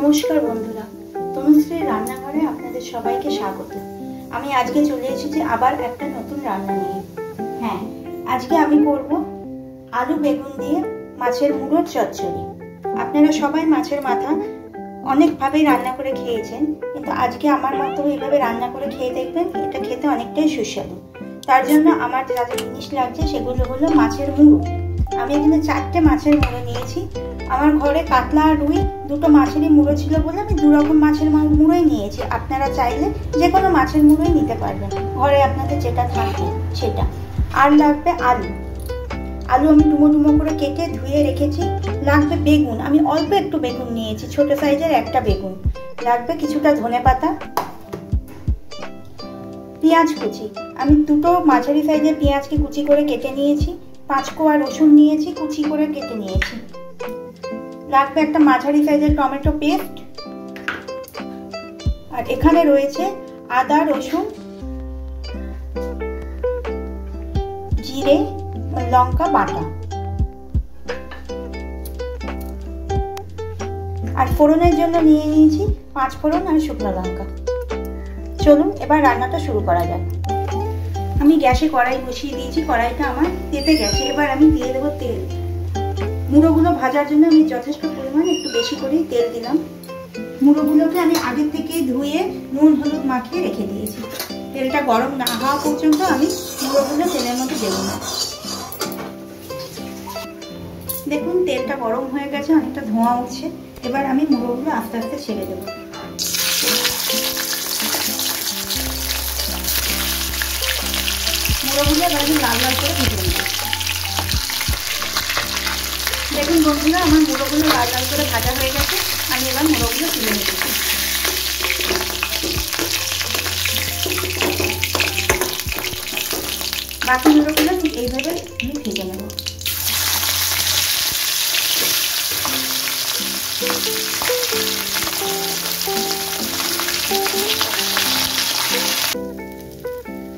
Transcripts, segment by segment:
নমস্কার বন্ধুরা, তনুশ্রী রান্নাঘরে আপনাদের সবাইকে স্বাগত। আমি আজকে চলে এসেছি আবার একটা নতুন রান্না নিয়ে। হ্যাঁ, আজকে আমি করব আলু বেগুন দিয়ে মাছের মুড়োর চচ্চড়ি। আপনারা সবাই মাছের মাথা অনেকভাবেই রান্না করে খেয়েছেন, কিন্তু আজকে আমার মতো এইভাবে রান্না করে খেয়ে দেখবেন, এটা খেতে অনেকটাই সুস্বাদু। তার জন্য আমার যা যা জিনিস লাগছে সেগুলো হলো মাছের মুড়ো। আমি এখানে 4টে মাছের মুড়ো নিয়েছি। আমার ঘরে কাতলা আর রুই দুটো মাছেরই মুড়ো ছিল বলে আমি 2 রকম মাছের মুড়োই নিয়েছি। আপনারা চাইলে যে কোনো মাছের মুড়োই নিতে পারবেন, ঘরে আপনাদের যেটা থাকে সেটা। আর লাগবে আলু। আলু আমি ডুমো ডুমো করে কেটে ধুয়ে রেখেছি। লাগবে বেগুন, আমি অল্প একটু বেগুন নিয়েছি, ছোট সাইজের একটা বেগুন। লাগবে কিছুটা ধনেপাতা, পেঁয়াজ কুচি। আমি দুটো মাঝারি সাইজের পেঁয়াজকে কুচি করে কেটে নিয়েছি। 5 কোয়া রসুন নিয়েছি, কুচি করে কেটে নিয়েছি। লাগবে একটা মাঝারি সাইজের টমেটো পেস্ট। আর এখানে রয়েছে আদা রসুন জিরে লঙ্কা বাটা। আর ফোড়নের জন্য নিয়ে নিয়েছি 5 ফোড়ন আর শুকনো লঙ্কা। চলুন এবার রান্নাটা শুরু করা যাক। আমি গ্যাসে কড়াই বসিয়ে দিয়েছি, কড়াইটা আমার তেতে গেছে। এবার আমি দিয়ে দেবো তেল। মুড়োগুলো ভাজার জন্য আমি যথেষ্ট পরিমাণ একটু বেশি করেই তেল দিলাম। মুড়োগুলোকে আমি আগের থেকেই ধুয়ে নুন হলুদ মাখিয়ে রেখে দিয়েছি। তেলটা গরম না হওয়া পর্যন্ত আমি মুড়োগুলো তেলের মধ্যে দেবো না। দেখুন তেলটা গরম হয়ে গেছে, অনেকটা ধোঁয়া উঠছে। এবার আমি মুড়োগুলো আস্তে আস্তে ছেড়ে দেবো। মুড়োগুলো এবার আমি লাল লাল করে ভেজে নেব। দেখুন বন্ধুরা, আমার মুড়োগুলো লাল লাল করে ভাজা হয়ে গেছে। আমি এবার মুড়োগুলো তুলে নিয়েছি। বাকি মুড়োগুলো ঠিক এইভাবে আমি ভেজে নেব।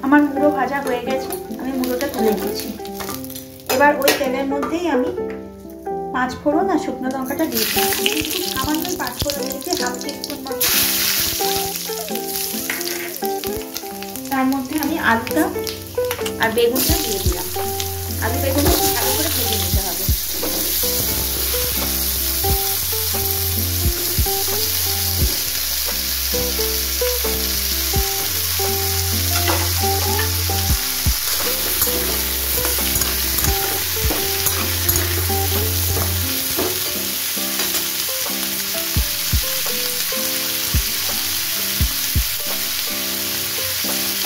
আমার মুড়ো ভাজা হয়ে গেছে, আমি মুড়োটা তুলে নিয়েছি। এবার ওই তেলের মধ্যেই আমি 5 ফোড়ন আর শুকনো লঙ্কাটা দিয়েছি। সামান্য 5 ফোড়ন দিয়েছি, হাফ টিস্পুন মতো। তার মধ্যে আমি আলুটা আর বেগুনটা দিয়ে দিলাম। আলু বেগুনটা ভালো করে ভেজে নিতে হবে।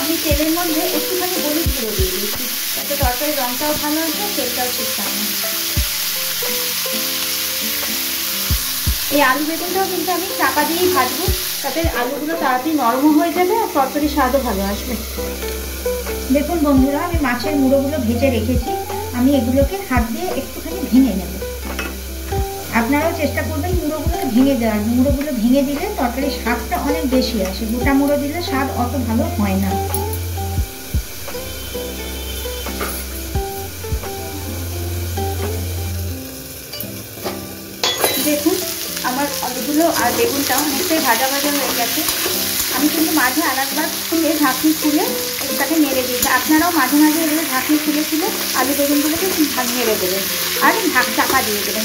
আমি তেলের মধ্যে একটুখানি হলুদ গুঁড়ো দিয়ে দিয়েছি, যাতে তরকারির রঙটাও ভালো আছে, তেলটাও ঠিক থাকে। এই আলু বেগুনটাও কিন্তু আমি চাপা দিয়েই ভাজবো, তাতে আলুগুলো তাড়াতাড়ি নরম হয়ে যাবে আর তরকারির স্বাদও ভালো আসবে। দেখুন বন্ধুরা, আমি মাছের মুড়োগুলো ভেজে রেখেছি। আমি এগুলোকে হাত দিয়ে একটুখানি ভেঙে নেব। আপনারাও চেষ্টা করবেন মুড়োগুলো ভেঙে দেওয়ার। মুড়োগুলো ভেঙে দিলে তরকারির স্বাদটা অনেক বেশি আসে। গোটা মুড়ো দিলে স্বাদ অত ভালো হয় না। দেখুন আমার আলুগুলো আর বেগুনটা অনেকটাই ভাজা ভাজা হয়ে গেছে। আমি কিন্তু মাঝে আরেকবার খুলে ঢাকনি খুলে এটাকে নেড়ে দিয়েছি। আপনারাও মাঝে মাঝে এগুলো ঢাকনি খুলে খুলে আলু বেগুনগুলোকে নেড়ে দেবেন আর চাপা দিয়ে দেবেন।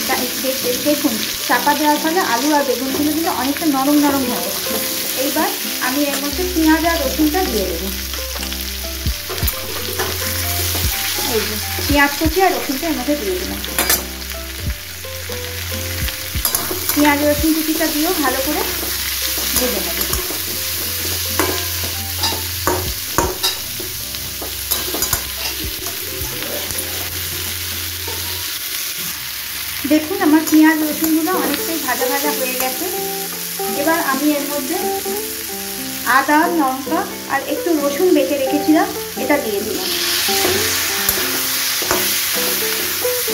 দেখুন চাপা দেওয়ার ফলে আলু আর বেগুনগুলো কিন্তু অনেকটা নরম নরম হয়ে যাচ্ছে। এইবার আমি এর মধ্যে পেঁয়াজ আর রসুনটা দিয়ে দেবো। এই যে পেঁয়াজ কুচি আর রসুনটা এর মধ্যে দিয়ে দিলাম। পেঁয়াজ রসুন কুচিটা দিয়েও ভালো করে ভেজে নেব। দেখুন আমার পেঁয়াজ রসুনগুলো অনেকটাই ভাজা ভাজা হয়ে গেছে। এবার আমি এর মধ্যে আদা লঙ্কা আর একটু রসুন বেটে রেখেছিলাম, এটা দিয়ে দিলাম।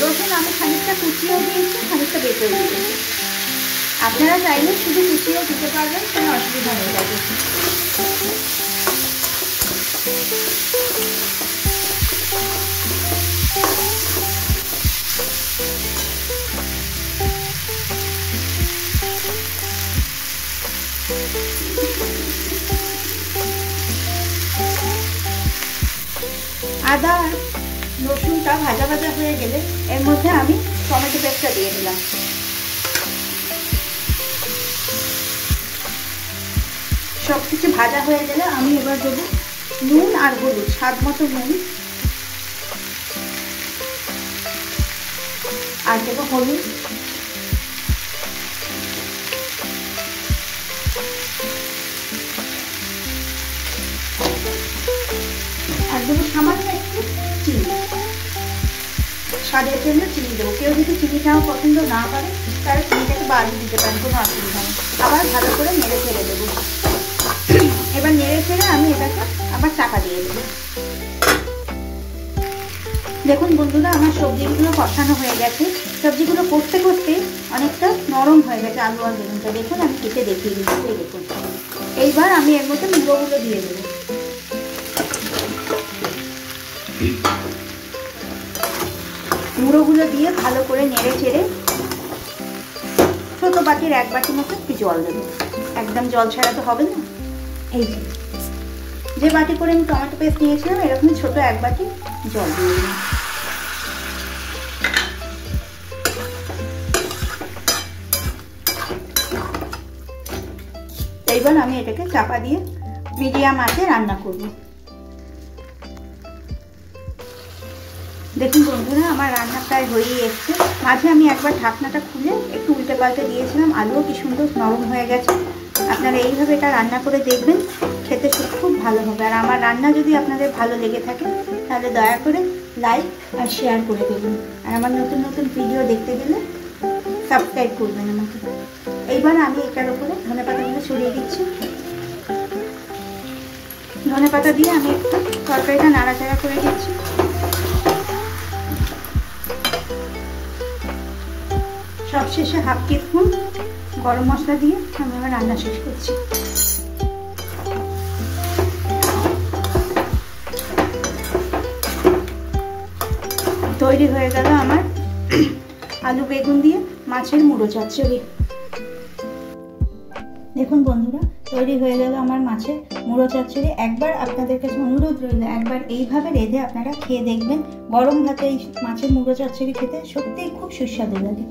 রসুন আমি খানিকটা কুচিয়েও দিয়েছি, খানিকটা বেটেও দিয়েছি। আপনারা চাইলে শুধু কুচিয়েও দিতে পারবেন, কোনো অসুবিধা হয়ে যাবে। আদা আর রসুনটা ভাজা ভাজা হয়ে গেলে এর মধ্যে আমি টমেটো পেস্টটা দিয়ে দিলাম। সব কিছু ভাজা হয়ে গেলে আমি এবার দেবো নুন আর হলুদ, স্বাদ মতো নুন, আর দেবো হলুদ, আর দেবো সামান্য একটু চিনি, স্বাদের জন্য চিনি দেবো। কেউ যদি চিনিটাও পছন্দ না করে তাহলে চিনিটাকে বাড়িয়ে দিতে পারেন, কোনো অসুবিধা নেই। আবার ভালো করে নেড়ে চেড়ে দেবো। এবার নেড়ে চেড়ে আমি এটাকে আবার চাপা দিয়ে দেবো। দেখুন বন্ধুরা, আমার সবজিগুলো কষানো হয়ে গেছে। সবজিগুলো কষতে কষতে অনেকটা নরম হয়ে গেছে আলু আর বেগুনটা। দেখুন আমি কেটে দেখিয়ে দিচ্ছি। দেখুন এইবার আমি এর মধ্যে মুড়োগুলো দিয়ে দেবো। মুড়োগুলো দিয়ে ভালো করে নেড়ে চেড়ে ছোট বাটির 1 বাটি মতো একটু জল দেবো। একদম জল ছাড়া তো হবে না। এই যে বাটি করে আমি টমেটো পেস্ট নিয়েছিলাম, এরকমই ছোট 1 বাটি জল দিয়ে দিলাম। এইবার আমি এটাকে চাপা দিয়ে মিডিয়াম আঁচে রান্না করব। দেখুন বন্ধুরা, আমার রান্না প্রায় হয়েই এসছে। মাঝে আমি একবার ঢাকনাটা খুলে একটু উল্টে পাল্টে দিয়েছিলাম। আলুও কি সুন্দর নরম হয়ে গেছে। আপনারা এইভাবে এটা রান্না করে দেখবেন, খেতে খুব ভালো হবে। আর আমার রান্না যদি আপনাদের ভালো লেগে থাকে তাহলে দয়া করে লাইক আর শেয়ার করে দেবেন। আর আমার নতুন নতুন ভিডিও দেখতে গেলে সাবস্ক্রাইব করবেন আমাকে। এইবার আমি এটার উপরে ধনেপাতাগুলো ছড়িয়ে দিচ্ছি। ধনেপাতা দিয়ে আমি একটু তরকারিটা নাড়াচাড়া করে দিচ্ছি। সবশেষে 1/2 টিস্পুন গরম মশলা দিয়ে আমি আমার রান্না শেষ করছি। তৈরি হয়ে গেল আমার আলু বেগুন দিয়ে মাছের মুড়ো চচ্চড়ি। দেখুন বন্ধুরা, তৈরি হয়ে গেল আমার মাছের মুড়ো চচ্চড়ি। একবার আপনাদের কাছে অনুরোধ রইল, একবার এইভাবে রেঁধে আপনারা খেয়ে দেখবেন। গরম ভাতে এই মাছের মুড়ো চচ্চড়ি খেতে সত্যিই খুব সুস্বাদু লাগে।